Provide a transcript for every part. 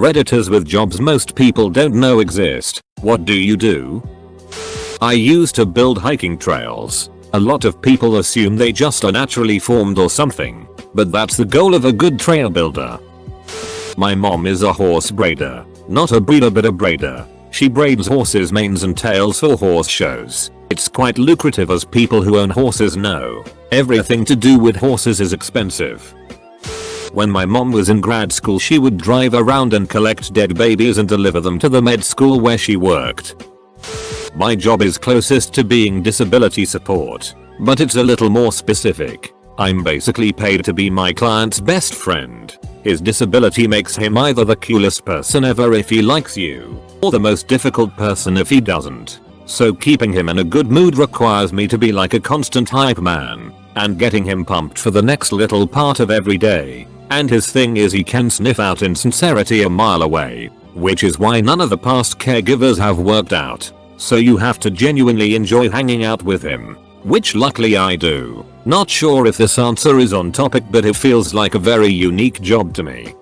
Redditors with jobs most people don't know exist. What do you do? I used to build hiking trails. A lot of people assume they just are naturally formed or something, but that's the goal of a good trail builder. My mom is a horse braider. Not a breeder but a braider. She braids horses' manes and tails for horse shows. It's quite lucrative, as people who own horses know. Everything to do with horses is expensive. When my mom was in grad school, she would drive around and collect dead babies and deliver them to the med school where she worked. My job is closest to being disability support, but it's a little more specific. I'm basically paid to be my client's best friend. His disability makes him either the coolest person ever if he likes you, or the most difficult person if he doesn't. So keeping him in a good mood requires me to be like a constant hype man, and getting him pumped for the next little part of every day. And his thing is he can sniff out insincerity a mile away, which is why none of the past caregivers have worked out. So you have to genuinely enjoy hanging out with him, which luckily I do. Not sure if this answer is on topic, but it feels like a very unique job to me.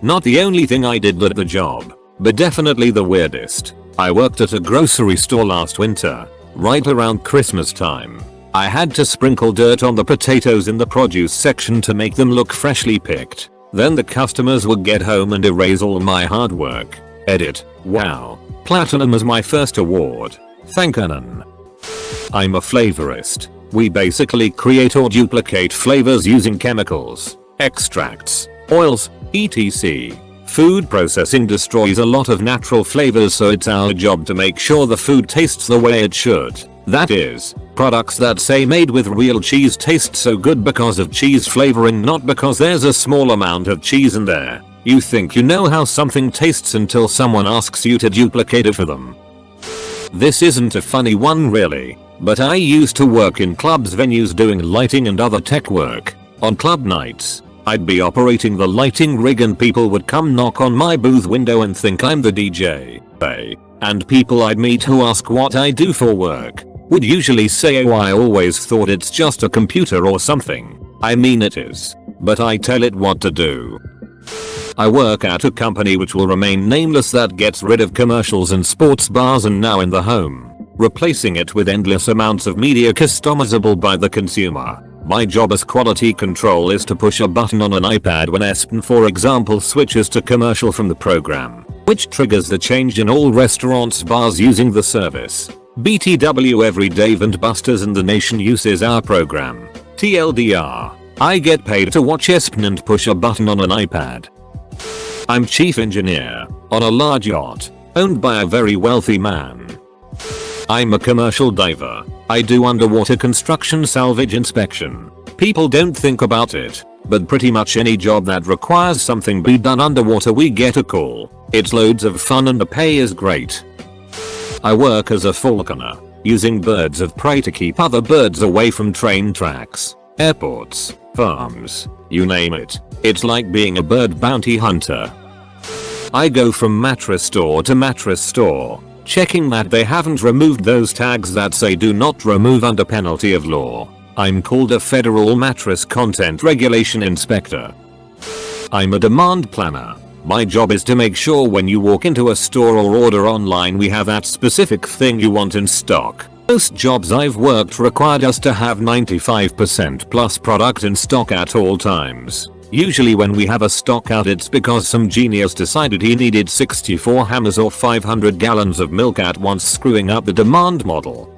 Not the only thing I did at the job, but definitely the weirdest. I worked at a grocery store last winter, right around Christmas time. I had to sprinkle dirt on the potatoes in the produce section to make them look freshly picked. Then the customers would get home and erase all my hard work. Edit. Wow. Platinum was my first award. Thank Anon. I'm a flavorist. We basically create or duplicate flavors using chemicals, extracts, oils, etc. Food processing destroys a lot of natural flavors, so it's our job to make sure the food tastes the way it should. That is, products that say made with real cheese taste so good because of cheese flavoring, not because there's a small amount of cheese in there. You think you know how something tastes until someone asks you to duplicate it for them. This isn't a funny one really, but I used to work in clubs venues doing lighting and other tech work. On club nights, I'd be operating the lighting rig and people would come knock on my booth window and think I'm the DJ. And people I'd meet who ask what I do for work would usually say, oh, I always thought it's just a computer or something. I mean it is, but I tell it what to do. I work at a company which will remain nameless that gets rid of commercials and sports bars and now in the home, replacing it with endless amounts of media customizable by the consumer. My job as quality control is to push a button on an iPad when ESPN, for example, switches to commercial from the program, which triggers the change in all restaurants, bars using the service. BTW, every Dave and Buster's in the nation uses our program. TLDR, I get paid to watch ESPN and push a button on an iPad. I'm chief engineer on a large yacht owned by a very wealthy man. I'm a commercial diver. I do underwater construction salvage inspection. People don't think about it, but pretty much any job that requires something be done underwater we get a call. It's loads of fun and the pay is great. I work as a falconer, using birds of prey to keep other birds away from train tracks, airports, farms, you name it. It's like being a bird bounty hunter. I go from mattress store to mattress store, checking that they haven't removed those tags that say do not remove under penalty of law. I'm called a federal mattress content regulation inspector. I'm a demand planner. My job is to make sure when you walk into a store or order online we have that specific thing you want in stock. Most jobs I've worked required us to have 95% plus product in stock at all times. Usually when we have a stock out it's because some genius decided he needed 64 hammers or 500 gallons of milk at once, screwing up the demand model.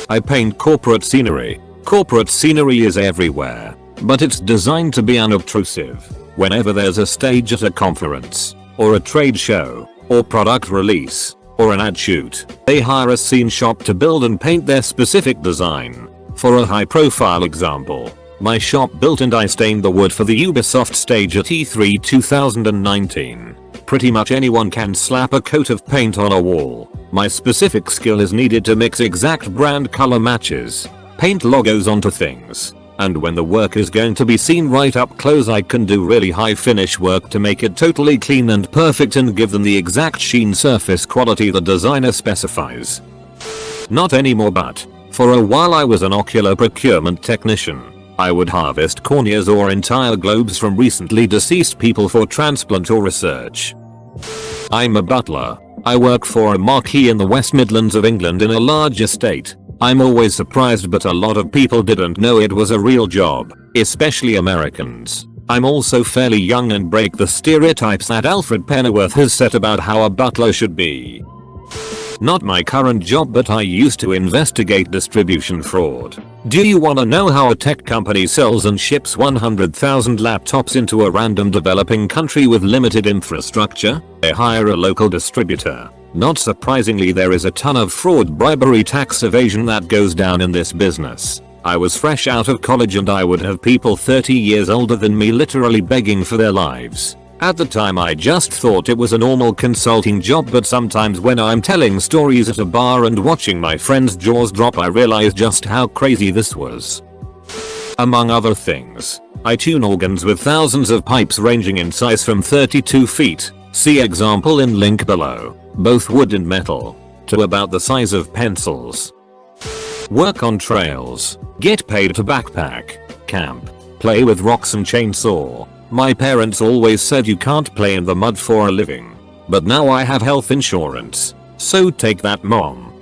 I paint corporate scenery. Corporate scenery is everywhere, but it's designed to be unobtrusive. Whenever there's a stage at a conference, or a trade show, or product release, or an ad shoot, they hire a scene shop to build and paint their specific design. For a high profile example, my shop built and I stained the wood for the Ubisoft stage at E3 2019. Pretty much anyone can slap a coat of paint on a wall. My specific skill is needed to mix exact brand color matches, paint logos onto things, and when the work is going to be seen right up close I can do really high finish work to make it totally clean and perfect and give them the exact sheen surface quality the designer specifies. Not anymore, but for a while I was an ocular procurement technician. I would harvest corneas or entire globes from recently deceased people for transplant or research. I'm a butler. I work for a marquee in the West Midlands of England in a large estate. I'm always surprised, but a lot of people didn't know it was a real job, especially Americans. I'm also fairly young and break the stereotypes that Alfred Pennyworth has set about how a butler should be. Not my current job, but I used to investigate distribution fraud. Do you wanna know how a tech company sells and ships 100,000 laptops into a random developing country with limited infrastructure? They hire a local distributor. Not surprisingly, there is a ton of fraud, bribery, tax evasion that goes down in this business. I was fresh out of college and I would have people 30 years older than me literally begging for their lives. At the time I just thought it was a normal consulting job, but sometimes when I'm telling stories at a bar and watching my friends' jaws drop, I realize just how crazy this was. Among other things, I tune organs with thousands of pipes ranging in size from 32 feet, see example in link below, both wood and metal, to about the size of pencils. Work on trails, get paid to backpack, camp, play with rocks and chainsaw. My parents always said you can't play in the mud for a living. But now I have health insurance. So take that, mom.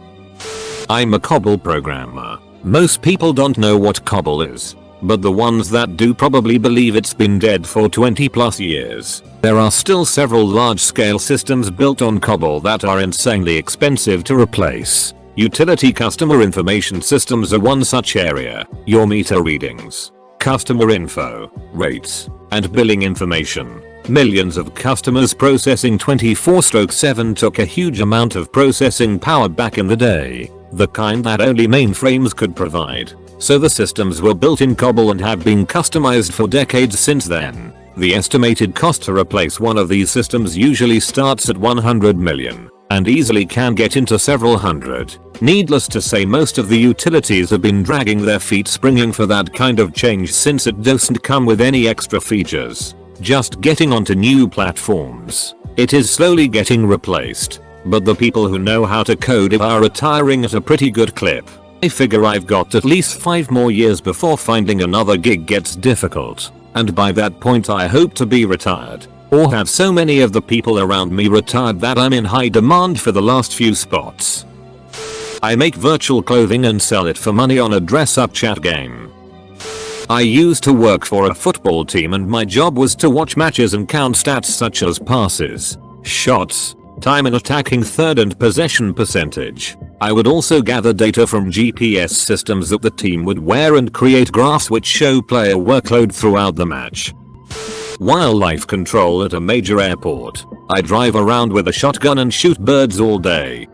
I'm a COBOL programmer. Most people don't know what COBOL is. But the ones that do probably believe it's been dead for 20 plus years. There are still several large scale systems built on COBOL that are insanely expensive to replace. Utility customer information systems are one such area. Your meter readings, customer info, rates, and billing information. Millions of customers processing 24/7 took a huge amount of processing power back in the day, the kind that only mainframes could provide. So the systems were built in COBOL and have been customized for decades since then. The estimated cost to replace one of these systems usually starts at 100 million and easily can get into several hundred. Needless to say, most of the utilities have been dragging their feet springing for that kind of change since it doesn't come with any extra features. Just getting onto new platforms. It is slowly getting replaced. But the people who know how to code it are retiring at a pretty good clip. I figure I've got at least 5 more years before finding another gig gets difficult. And by that point I hope to be retired. Or have so many of the people around me retired that I'm in high demand for the last few spots. I make virtual clothing and sell it for money on a dress-up chat game. I used to work for a football team and my job was to watch matches and count stats such as passes, shots, time in attacking third and possession percentage. I would also gather data from GPS systems that the team would wear and create graphs which show player workload throughout the match. Wildlife control at a major airport. I drive around with a shotgun and shoot birds all day.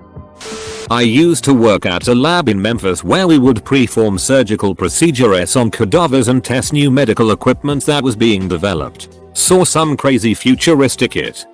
I used to work at a lab in Memphis where we would perform surgical procedures on cadavers and test new medical equipment that was being developed. Saw some crazy futuristic it.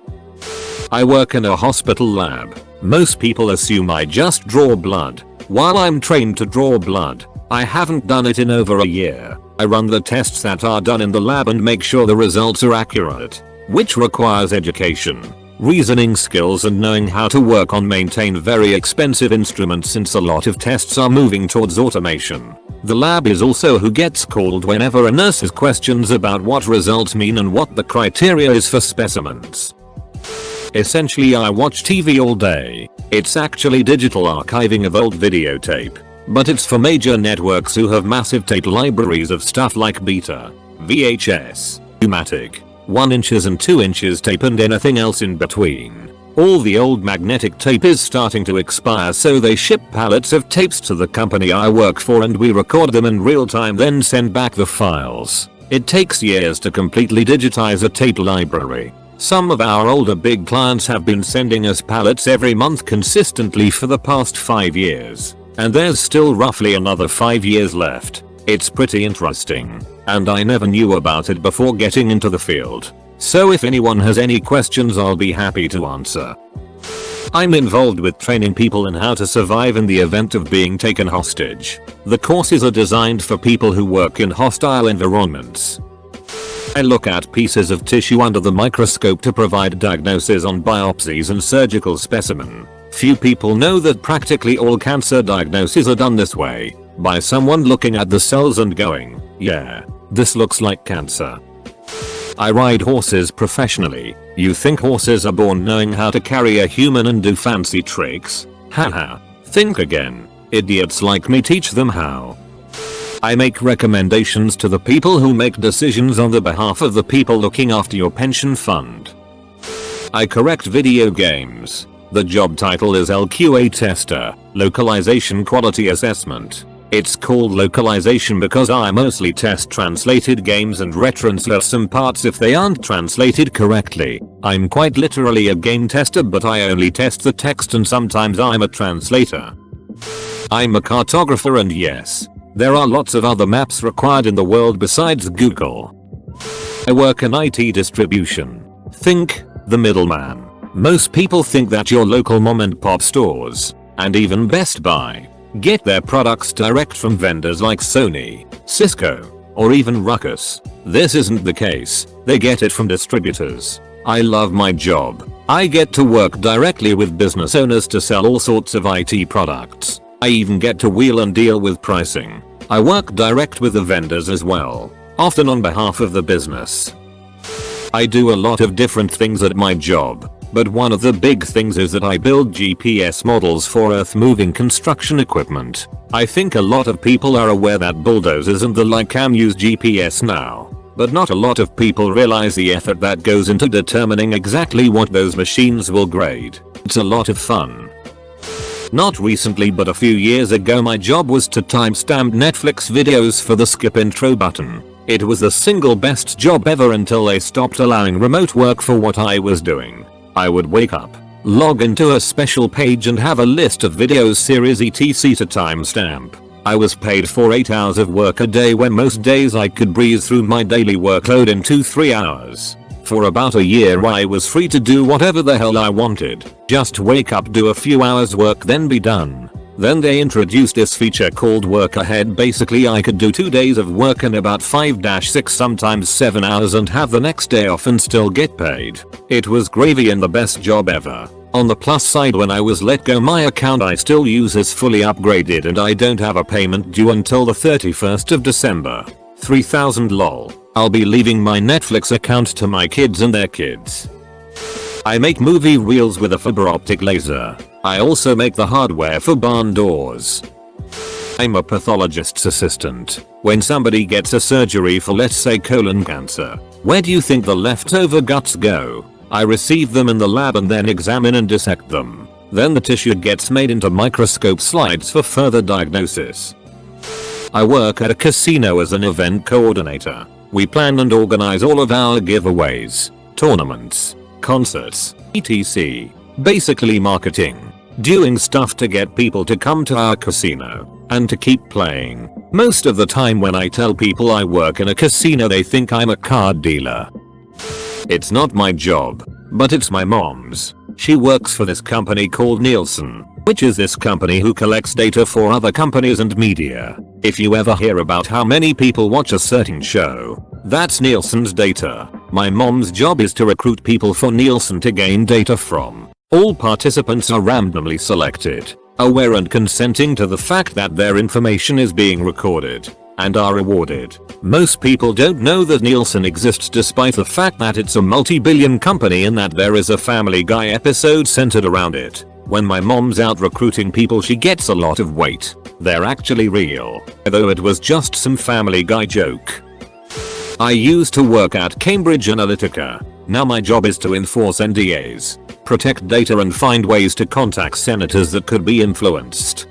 I work in a hospital lab. Most people assume I just draw blood. While I'm trained to draw blood, I haven't done it in over a year. I run the tests that are done in the lab and make sure the results are accurate, which requires education, reasoning skills and knowing how to work on maintain very expensive instruments since a lot of tests are moving towards automation. The lab is also who gets called whenever a nurse has questions about what results mean and what the criteria is for specimens. Essentially I watch TV all day. It's actually digital archiving of old videotape. But it's for major networks who have massive tape libraries of stuff like beta, VHS, U-matic, 1 inches and 2 inches tape and anything else in between. All the old magnetic tape is starting to expire, so they ship pallets of tapes to the company I work for and we record them in real time then send back the files. It takes years to completely digitize a tape library. Some of our older big clients have been sending us pallets every month consistently for the past 5 years. And there's still roughly another 5 years left. It's pretty interesting. And I never knew about it before getting into the field. So if anyone has any questions I'll be happy to answer. I'm involved with training people in how to survive in the event of being taken hostage. The courses are designed for people who work in hostile environments. I look at pieces of tissue under the microscope to provide diagnosis on biopsies and surgical specimen. Few people know that practically all cancer diagnoses are done this way, by someone looking at the cells and going, Yeah, this looks like cancer. I ride horses professionally. You think horses are born knowing how to carry a human and do fancy tricks? Haha. Think again. Idiots like me teach them how. I make recommendations to the people who make decisions on the behalf of the people looking after your pension fund. I correct video games. The job title is LQA Tester, Localization Quality Assessment. It's called localization because I mostly test translated games and retransfer some parts if they aren't translated correctly. I'm quite literally a game tester, but I only test the text and sometimes I'm a translator. I'm a cartographer, and yes, there are lots of other maps required in the world besides Google. I work in IT distribution. Think, the middleman. Most people think that your local mom and pop stores, and even Best Buy, get their products direct from vendors like Sony, Cisco, or even Ruckus. This isn't the case. They get it from distributors. I love my job. I get to work directly with business owners to sell all sorts of IT products. I even get to wheel and deal with pricing. I work direct with the vendors as well, often on behalf of the business. I do a lot of different things at my job. But one of the big things is that I build GPS models for earth-moving construction equipment. I think a lot of people are aware that bulldozers and the like can use GPS now, but not a lot of people realize the effort that goes into determining exactly what those machines will grade. It's a lot of fun. Not recently, but a few years ago, my job was to timestamp Netflix videos for the skip intro button. It was the single best job ever until they stopped allowing remote work for what I was doing. I would wake up, log into a special page and have a list of videos series etc to timestamp. I was paid for 8 hours of work a day when most days I could breeze through my daily workload in 2-3 hours. For about a year I was free to do whatever the hell I wanted. Just wake up, do a few hours work, then be done. Then they introduced this feature called work ahead. Basically I could do 2 days of work in about 5-6 sometimes 7 hours and have the next day off and still get paid. It was gravy and the best job ever. On the plus side, when I was let go, my account I still use is fully upgraded and I don't have a payment due until the 31st of December. 3000 lol. I'll be leaving my Netflix account to my kids and their kids. I make movie reels with a fiber optic laser. I also make the hardware for barn doors. I'm a pathologist's assistant. When somebody gets a surgery for, let's say, colon cancer, where do you think the leftover guts go? I receive them in the lab and then examine and dissect them. Then the tissue gets made into microscope slides for further diagnosis. I work at a casino as an event coordinator. We plan and organize all of our giveaways, tournaments, concerts, etc. Basically marketing. Doing stuff to get people to come to our casino and to keep playing. Most of the time when I tell people I work in a casino, they think I'm a card dealer. It's not my job, but it's my mom's. She works for this company called Nielsen, which is this company who collects data for other companies and media. If you ever hear about how many people watch a certain show, that's Nielsen's data. My mom's job is to recruit people for Nielsen to gain data from. All participants are randomly selected, aware and consenting to the fact that their information is being recorded, and are rewarded. Most people don't know that Nielsen exists, despite the fact that it's a multi-billion company and that there is a Family Guy episode centered around it. When my mom's out recruiting people, she gets a lot of weight. They're actually real, though it was just some Family Guy joke. I used to work at Cambridge Analytica. Now my job is to enforce NDAs, protect data and find ways to contact senators that could be influenced.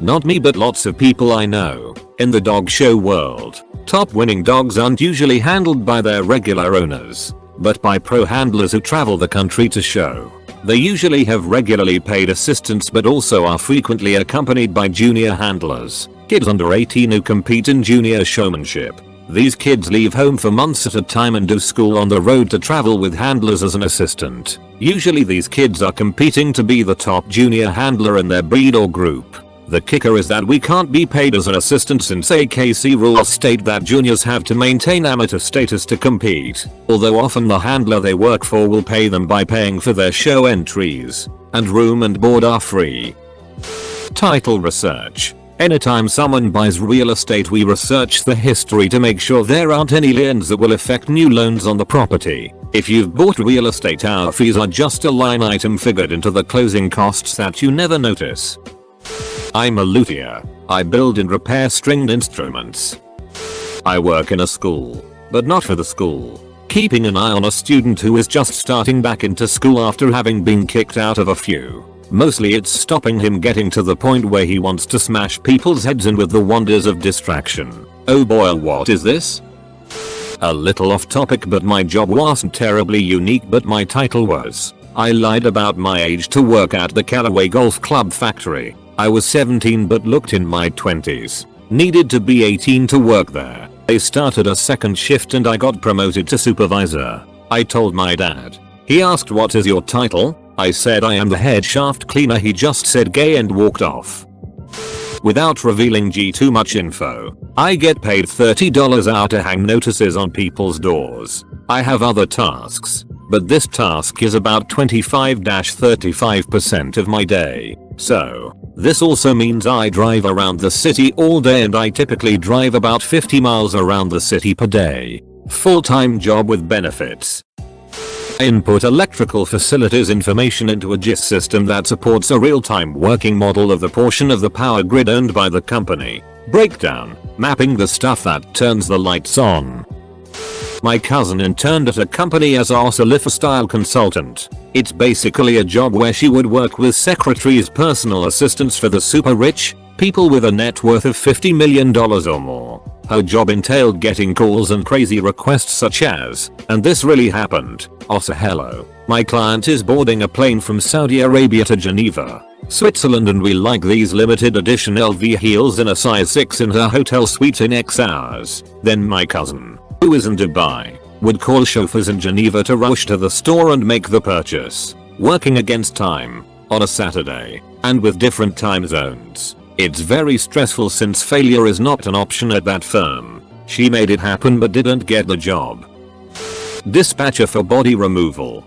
Not me, but lots of people I know. In the dog show world, top winning dogs aren't usually handled by their regular owners, but by pro handlers who travel the country to show. They usually have regularly paid assistants, but also are frequently accompanied by junior handlers, kids under 18 who compete in junior showmanship. These kids leave home for months at a time and do school on the road to travel with handlers as an assistant. Usually these kids are competing to be the top junior handler in their breed or group. The kicker is that we can't be paid as an assistant since AKC rules state that juniors have to maintain amateur status to compete, although often the handler they work for will pay them by paying for their show entries, and room and board are free. Title research. Anytime someone buys real estate, we research the history to make sure there aren't any liens that will affect new loans on the property. If you've bought real estate, our fees are just a line item figured into the closing costs that you never notice. I'm a luthier. I build and repair stringed instruments. I work in a school, but not for the school. Keeping an eye on a student who is just starting back into school after having been kicked out of a few. Mostly it's stopping him getting to the point where he wants to smash people's heads in with the wonders of distraction. Oh boy, what is this? A little off topic, but my job wasn't terribly unique, but my title was. I lied about my age to work at the Callaway Golf Club factory. I was 17 but looked in my 20s. Needed to be 18 to work there. They started a second shift and I got promoted to supervisor. I told my dad. He asked, what is your title? I said I am the head shaft cleaner. He just said gay and walked off. Without revealing too much info, I get paid $30 an hour to hang notices on people's doors. I have other tasks, but this task is about 25-35% of my day. So, this also means I drive around the city all day, and I typically drive about 50 miles around the city per day. Full-time job with benefits. Input electrical facilities information into a GIS system that supports a real-time working model of the portion of the power grid owned by the company. Breakdown, mapping the stuff that turns the lights on. My cousin interned at a company as our solicitor style consultant. It's basically a job where she would work with secretaries, personal assistants for the super rich, people with a net worth of $50 million or more. Her job entailed getting calls and crazy requests such as, and this really happened, also hello, my client is boarding a plane from Saudi Arabia to Geneva, Switzerland, and we like these limited edition LV heels in a size 6 in her hotel suite in X hours. Then my cousin, who is in Dubai, would call chauffeurs in Geneva to rush to the store and make the purchase, working against time, on a Saturday, and with different time zones. It's very stressful since failure is not an option at that firm. She made it happen but didn't get the job. Dispatcher for body removal.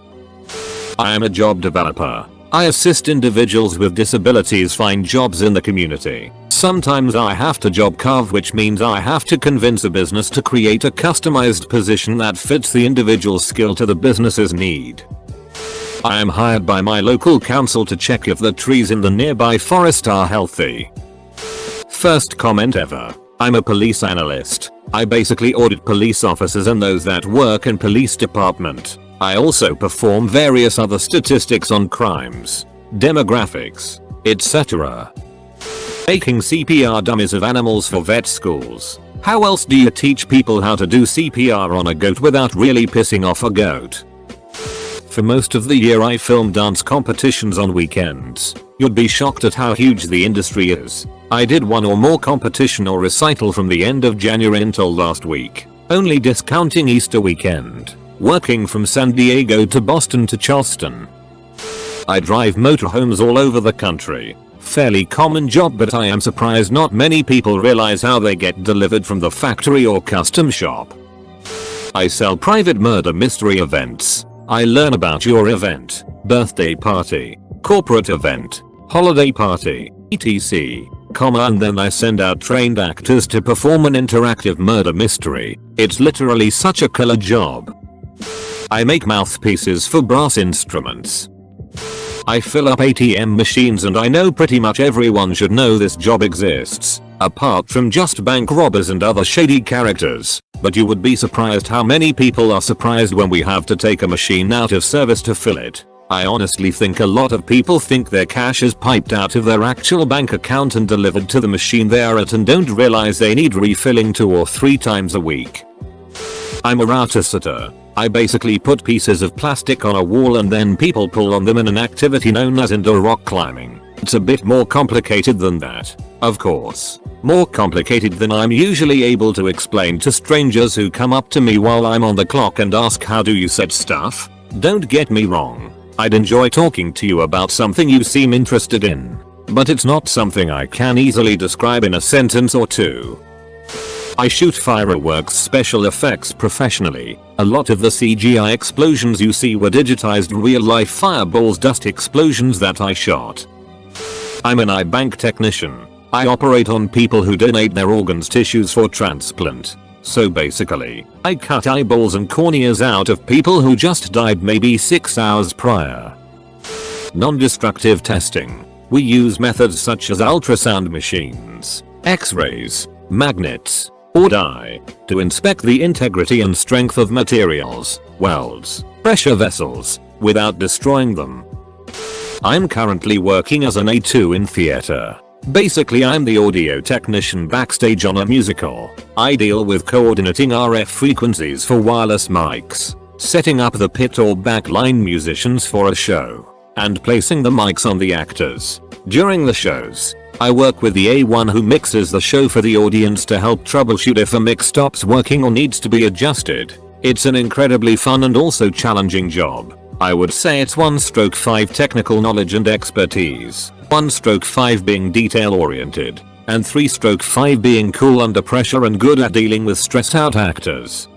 I am a job developer. I assist individuals with disabilities find jobs in the community. Sometimes I have to job carve, which means I have to convince a business to create a customized position that fits the individual's skill to the business's need. I am hired by my local council to check if the trees in the nearby forest are healthy. First comment ever. I'm a police analyst. I basically audit police officers and those that work in police department. I also perform various other statistics on crimes, demographics, etc. Making CPR dummies of animals for vet schools. How else do you teach people how to do CPR on a goat without really pissing off a goat? For most of the year I film dance competitions on weekends. You'd be shocked at how huge the industry is. I did one or more competition or recital from the end of January until last week, only discounting Easter weekend. Working from San Diego to Boston to Charleston. I drive motorhomes all over the country. Fairly common job, but I am surprised not many people realize how they get delivered from the factory or custom shop. I sell private murder mystery events. I learn about your event, birthday party, corporate event, holiday party, etc., and then I send out trained actors to perform an interactive murder mystery. It's literally such a killer job. I make mouthpieces for brass instruments. I fill up ATM machines, and I know pretty much everyone should know this job exists, apart from just bank robbers and other shady characters. But you would be surprised how many people are surprised when we have to take a machine out of service to fill it. I honestly think a lot of people think their cash is piped out of their actual bank account and delivered to the machine they are at, and don't realize they need refilling 2 or 3 times a week. I'm a router sitter. I basically put pieces of plastic on a wall and then people pull on them in an activity known as indoor rock climbing. It's a bit more complicated than that, of course. More complicated than I'm usually able to explain to strangers who come up to me while I'm on the clock and ask, how do you set stuff? Don't get me wrong. I'd enjoy talking to you about something you seem interested in, but it's not something I can easily describe in a sentence or two. I shoot fireworks special effects professionally. A lot of the CGI explosions you see were digitized real-life fireballs, dust explosions that I shot. I'm an iBank technician. I operate on people who donate their organs tissues for transplant. So basically, I cut eyeballs and corneas out of people who just died maybe 6 hours prior. Non-destructive testing. We use methods such as ultrasound machines, X-rays, magnets, or dye to inspect the integrity and strength of materials, welds, pressure vessels, without destroying them. I'm currently working as an A2 in theater. Basically, I'm the audio technician backstage on a musical. I deal with coordinating RF frequencies for wireless mics, setting up the pit or backline musicians for a show, and placing the mics on the actors. During the shows, I work with the A1 who mixes the show for the audience to help troubleshoot if a mix stops working or needs to be adjusted. It's an incredibly fun and also challenging job. I would say it's 1/5 technical knowledge and expertise, 1/5 being detail oriented, and 3/5 being cool under pressure and good at dealing with stressed out actors.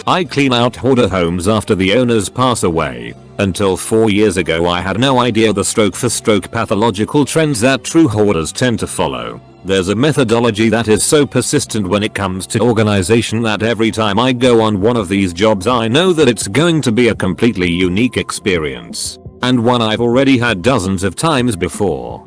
I clean out hoarder homes after the owners pass away. Until 4 years ago I had no idea the stroke for stroke pathological trends that true hoarders tend to follow. There's a methodology that is so persistent when it comes to organization that every time I go on one of these jobs I know that it's going to be a completely unique experience, and one I've already had dozens of times before.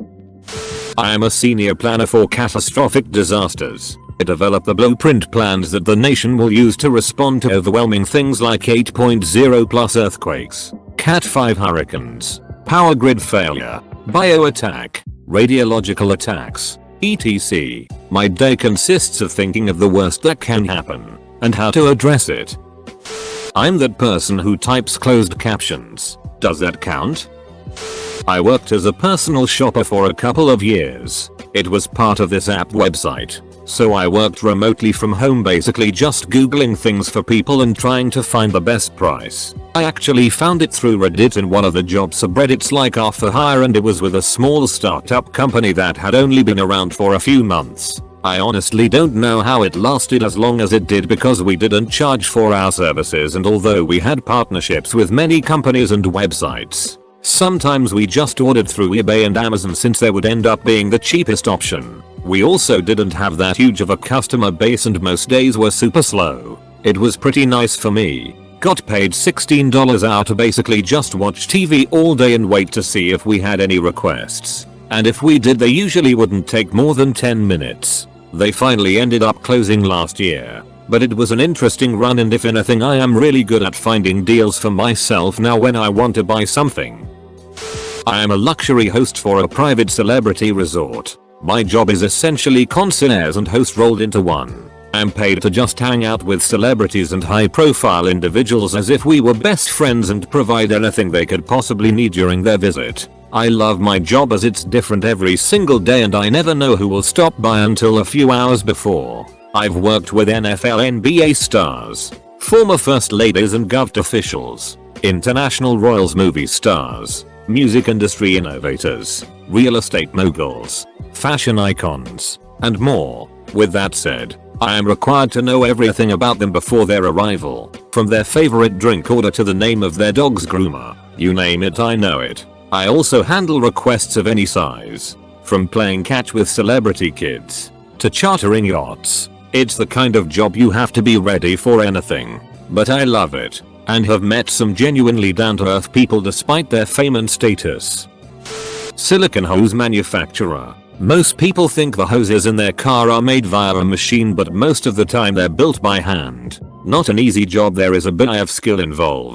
I am a senior planner for catastrophic disasters. I develop the blueprint plans that the nation will use to respond to overwhelming things like 8.0 plus earthquakes, Cat 5 hurricanes, power grid failure, bio attack, radiological attacks, etc. My day consists of thinking of the worst that can happen and how to address it. I'm that person who types closed captions. Does that count? I worked as a personal shopper for a couple of years. It was part of this app website. So I worked remotely from home, basically just googling things for people and trying to find the best price. I actually found it through Reddit in one of the job subreddits like After Hire, and it was with a small startup company that had only been around for a few months. I honestly don't know how it lasted as long as it did because we didn't charge for our services, and although we had partnerships with many companies and websites, sometimes we just ordered through eBay and Amazon since they would end up being the cheapest option. We also didn't have that huge of a customer base and most days were super slow. It was pretty nice for me. Got paid $16 hour to basically just watch TV all day and wait to see if we had any requests. And if we did, they usually wouldn't take more than 10 minutes. They finally ended up closing last year. But it was an interesting run, and if anything I am really good at finding deals for myself now when I want to buy something. I am a luxury host for a private celebrity resort. My job is essentially concierge and host rolled into one. I'm paid to just hang out with celebrities and high profile individuals as if we were best friends and provide anything they could possibly need during their visit. I love my job as it's different every single day and I never know who will stop by until a few hours before. I've worked with NFL NBA stars, former first ladies and government officials, international royals, movie stars, music industry innovators, real estate moguls, fashion icons, and more. With that said, I am required to know everything about them before their arrival, from their favorite drink order to the name of their dog's groomer. You name it, I know it. I also handle requests of any size, from playing catch with celebrity kids to chartering yachts. It's the kind of job you have to be ready for anything. But I love it, and have met some genuinely down-to-earth people despite their fame and status. Silicone hose manufacturer. Most people think the hoses in their car are made via a machine, but most of the time they're built by hand. Not an easy job, there is a bit of skill involved.